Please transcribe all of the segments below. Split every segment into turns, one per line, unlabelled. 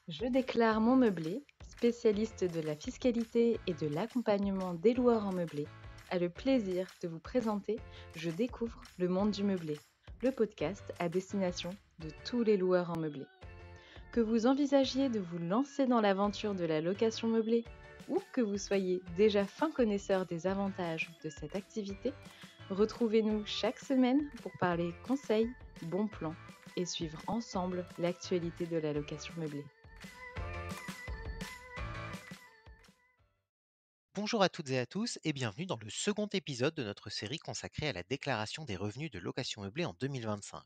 Je déclare mon meublé, spécialiste de la fiscalité et de l'accompagnement des loueurs en meublé, a le plaisir de vous présenter Je découvre le monde du meublé, le podcast à destination de tous les loueurs en meublé. Que vous envisagiez de vous lancer dans l'aventure de la location meublée ou que vous soyez déjà fin connaisseur des avantages de cette activité, retrouvez-nous chaque semaine pour parler conseils, bons plans et suivre ensemble l'actualité de la location meublée.
Bonjour à toutes et à tous et bienvenue dans le second épisode de notre série consacrée à la déclaration des revenus de location meublée en 2025.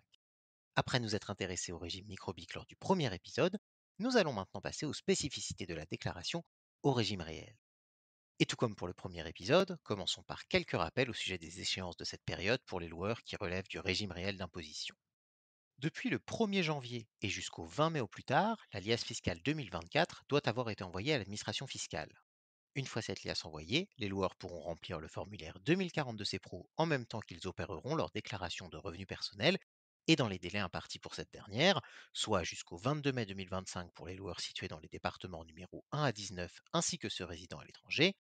Après nous être intéressés au régime microbique lors du premier épisode, nous allons maintenant passer aux spécificités de la déclaration au régime réel. Et tout comme pour le premier épisode, commençons par quelques rappels au sujet des échéances de cette période pour les loueurs qui relèvent du régime réel d'imposition. Depuis le 1er janvier et jusqu'au 20 mai au plus tard, la liasse fiscale 2024 doit avoir été envoyée à l'administration fiscale. Une fois cette liasse envoyée, les loueurs pourront remplir le formulaire 2042 CPRO en même temps qu'ils opéreront leur déclaration de revenus personnels et dans les délais impartis pour cette dernière, soit jusqu'au 22 mai 2025 pour les loueurs situés dans les départements numéro 1 à 19 ainsi que ceux résidant à l'étranger,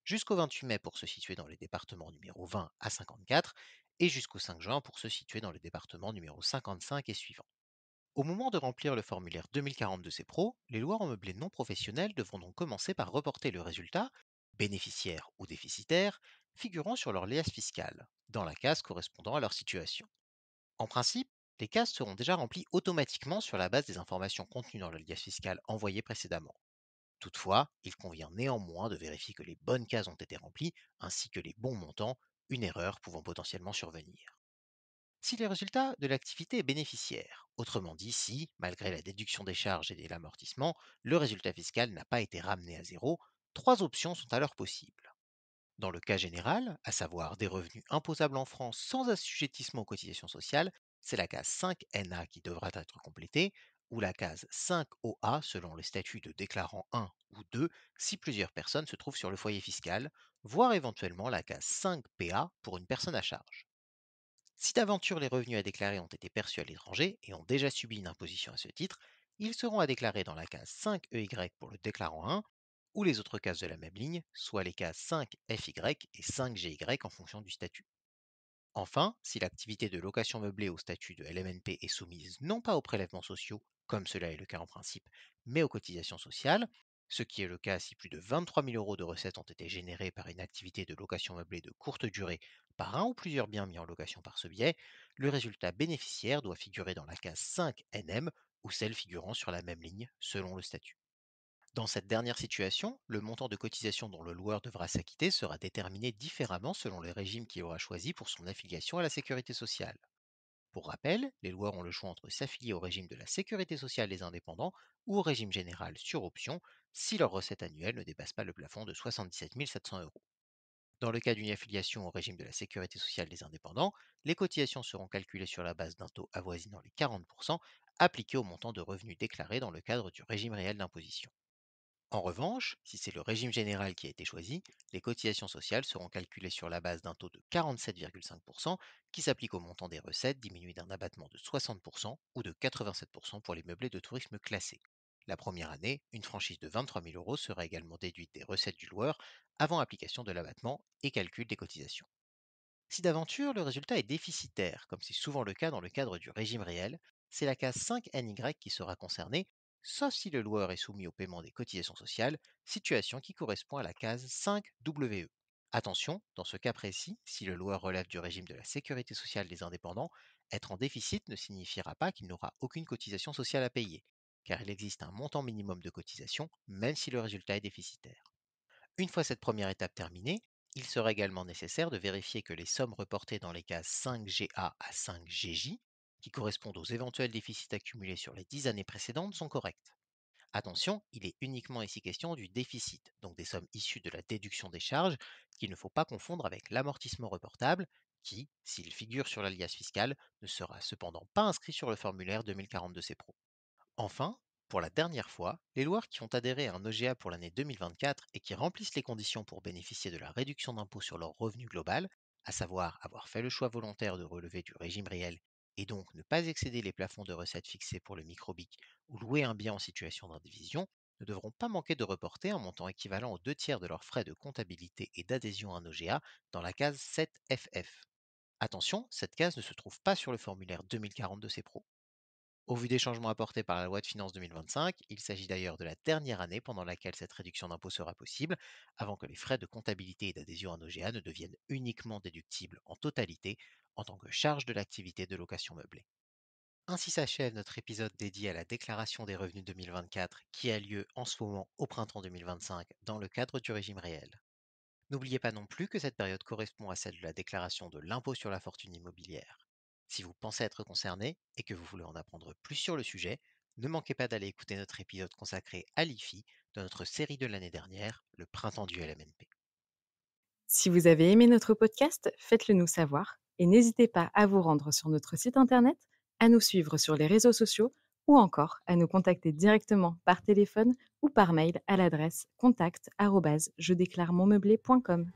jusqu'au 28 mai pour ceux situés dans les départements numéro 20 à 54 et jusqu'au 5 juin pour ceux situés dans les départements numéro 55 et suivants. Au moment de remplir le formulaire 2042 CPRO, les loueurs en meublé non professionnels devront donc commencer par reporter le résultat, bénéficiaire ou déficitaire, figurant sur leur liasse fiscale, dans la case correspondant à leur situation. En principe, les cases seront déjà remplies automatiquement sur la base des informations contenues dans la liasse fiscale envoyée précédemment. Toutefois, il convient néanmoins de vérifier que les bonnes cases ont été remplies ainsi que les bons montants, une erreur pouvant potentiellement survenir. Si le résultat de l'activité est bénéficiaire, autrement dit si, malgré la déduction des charges et de l'amortissement, le résultat fiscal n'a pas été ramené à zéro, trois options sont alors possibles. Dans le cas général, à savoir des revenus imposables en France sans assujettissement aux cotisations sociales, c'est la case 5NA qui devra être complétée, ou la case 5OA selon le statut de déclarant 1 ou 2 si plusieurs personnes se trouvent sur le foyer fiscal, voire éventuellement la case 5PA pour une personne à charge. Si d'aventure les revenus à déclarer ont été perçus à l'étranger et ont déjà subi une imposition à ce titre, ils seront à déclarer dans la case 5EY pour le déclarant 1 ou les autres cases de la même ligne, soit les cases 5FY et 5GY en fonction du statut. Enfin, si l'activité de location meublée au statut de LMNP est soumise non pas aux prélèvements sociaux, comme cela est le cas en principe, mais aux cotisations sociales, ce qui est le cas si plus de 23 000 euros de recettes ont été générés par une activité de location meublée de courte durée par un ou plusieurs biens mis en location par ce biais, le résultat bénéficiaire doit figurer dans la case 5NM ou celle figurant sur la même ligne selon le statut. Dans cette dernière situation, le montant de cotisation dont le loueur devra s'acquitter sera déterminé différemment selon le régime qu'il aura choisi pour son affiliation à la sécurité sociale. Pour rappel, les loueurs ont le choix entre s'affilier au régime de la sécurité sociale des indépendants ou au régime général sur option si leur recette annuelle ne dépasse pas le plafond de 77 700 euros. Dans le cas d'une affiliation au régime de la sécurité sociale des indépendants, les cotisations seront calculées sur la base d'un taux avoisinant les 40% appliqué au montant de revenus déclarés dans le cadre du régime réel d'imposition. En revanche, si c'est le régime général qui a été choisi, les cotisations sociales seront calculées sur la base d'un taux de 47,5% qui s'applique au montant des recettes diminué d'un abattement de 60% ou de 87% pour les meublés de tourisme classés. La première année, une franchise de 23 000 euros sera également déduite des recettes du loueur avant application de l'abattement et calcul des cotisations. Si d'aventure le résultat est déficitaire, comme c'est souvent le cas dans le cadre du régime réel, c'est la case 5NY qui sera concernée, sauf si le loueur est soumis au paiement des cotisations sociales, situation qui correspond à la case 5WE. Attention, dans ce cas précis, si le loueur relève du régime de la sécurité sociale des indépendants, être en déficit ne signifiera pas qu'il n'aura aucune cotisation sociale à payer, car il existe un montant minimum de cotisation même si le résultat est déficitaire. Une fois cette première étape terminée, il sera également nécessaire de vérifier que les sommes reportées dans les cases 5GA à 5GJ, qui correspondent aux éventuels déficits accumulés sur les 10 années précédentes, sont correctes. Attention, il est uniquement ici question du déficit, donc des sommes issues de la déduction des charges, qu'il ne faut pas confondre avec l'amortissement reportable, qui, s'il figure sur l'alias fiscal, ne sera cependant pas inscrit sur le formulaire 2042 CPRO. Enfin, pour la dernière fois, les loueurs qui ont adhéré à un OGA pour l'année 2024 et qui remplissent les conditions pour bénéficier de la réduction d'impôt sur leur revenu global, à savoir avoir fait le choix volontaire de relever du régime réel et donc ne pas excéder les plafonds de recettes fixés pour le microbic ou louer un bien en situation d'indivision, ne devront pas manquer de reporter un montant équivalent aux 2 tiers de leurs frais de comptabilité et d'adhésion à un OGA dans la case 7FF. Attention, cette case ne se trouve pas sur le formulaire 2040 de CEPRO. Au vu des changements apportés par la loi de finances 2025, il s'agit d'ailleurs de la dernière année pendant laquelle cette réduction d'impôt sera possible, avant que les frais de comptabilité et d'adhésion à un OGA ne deviennent uniquement déductibles en totalité en tant que charge de l'activité de location meublée. Ainsi s'achève notre épisode dédié à la déclaration des revenus 2024 qui a lieu en ce moment au printemps 2025 dans le cadre du régime réel. N'oubliez pas non plus que cette période correspond à celle de la déclaration de l'impôt sur la fortune immobilière. Si vous pensez être concerné et que vous voulez en apprendre plus sur le sujet, ne manquez pas d'aller écouter notre épisode consacré à l'IFI de notre série de l'année dernière, le printemps du LMNP.
Si vous avez aimé notre podcast, faites-le nous savoir et n'hésitez pas à vous rendre sur notre site internet, à nous suivre sur les réseaux sociaux ou encore à nous contacter directement par téléphone ou par mail à l'adresse contact@jedéclaremonmeublé.com.